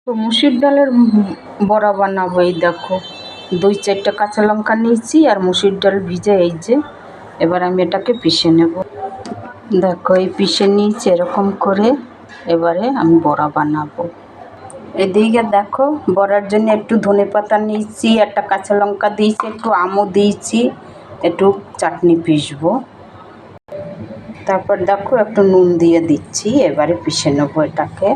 তো মুসুর ডালের বড়া বানাবো। এই দেখো 2-4টা কাঁচা লঙ্কা নিয়েছি আর মুসুর ডাল ভিজে এই যে। এবার আমি এটাকে পিষে নেব। দেখো এই পিষে নিয়েছি এরকম করে। এবারে আমি বড়া বানাবো। এদিকে দেখো বড়ার জন্য একটু ধনেপাতা নিয়েছি, একটা কাঁচা লঙ্কা দিয়েছি, একটু আমও দিয়েছি, একটু চাটনি পিষবো। তারপর দেখো একটু নুন দিয়ে দিচ্ছি। এবারে পিষে নেবো এটাকে।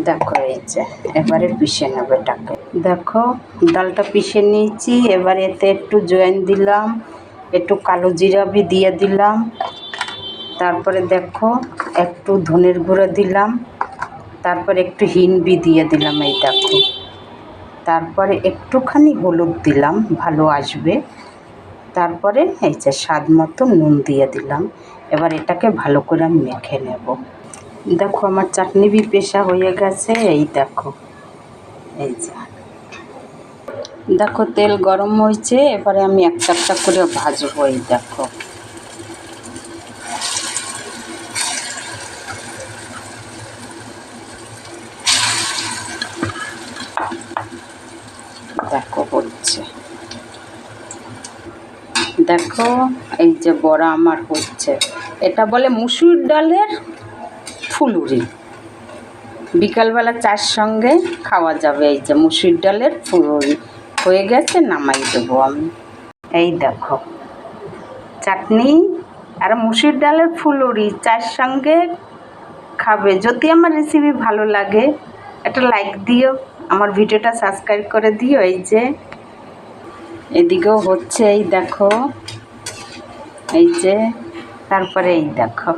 দেখো এই যে এবারে পিষে নেবো এটাকে। দেখো ডালটা পিষে নিয়েছি। এবারে এতে একটু জয়েন দিলাম, একটু কালো জিরা দিয়ে দিলাম। তারপরে দেখো একটু ধনের গুঁড়ো দিলাম, তারপরে একটু হিং দিয়ে দিলাম। এই দেখো তারপরে একটুখানি হলুদ দিলাম, ভালো আসবে। তারপরে এই যে স্বাদ মতো নুন দিয়ে দিলাম। এবার এটাকে ভালো করে আমি মেখে নেব। দেখো আমার চাটনি পেশা হয়ে গেছে। এই দেখো এই যে দেখো তেল গরম হয়েছে। এবারে আমি একটা একটা করে ভাজবো। এই দেখো দেখো হচ্ছে। দেখো এই যে বড়া আমার হচ্ছে। এটা বলে মুসুর ডালের ফুলুরি। বিকালবেলা চার সঙ্গে খাওয়া যাবে। এই যে মুসুর ডালের ফুলুরি হয়ে গেছে, নামাই দেবো আমি। এই দেখো চাটনি আর মুসুর ডালের ফুলুরি চার সঙ্গে খাবে। যদি আমার রেসিপি ভালো লাগে একটা লাইক দিও, আমার ভিডিওটা সাবস্ক্রাইব করে দিও। এই যে এদিকেও হচ্ছে। এই দেখো এই যে তারপরে এই দেখো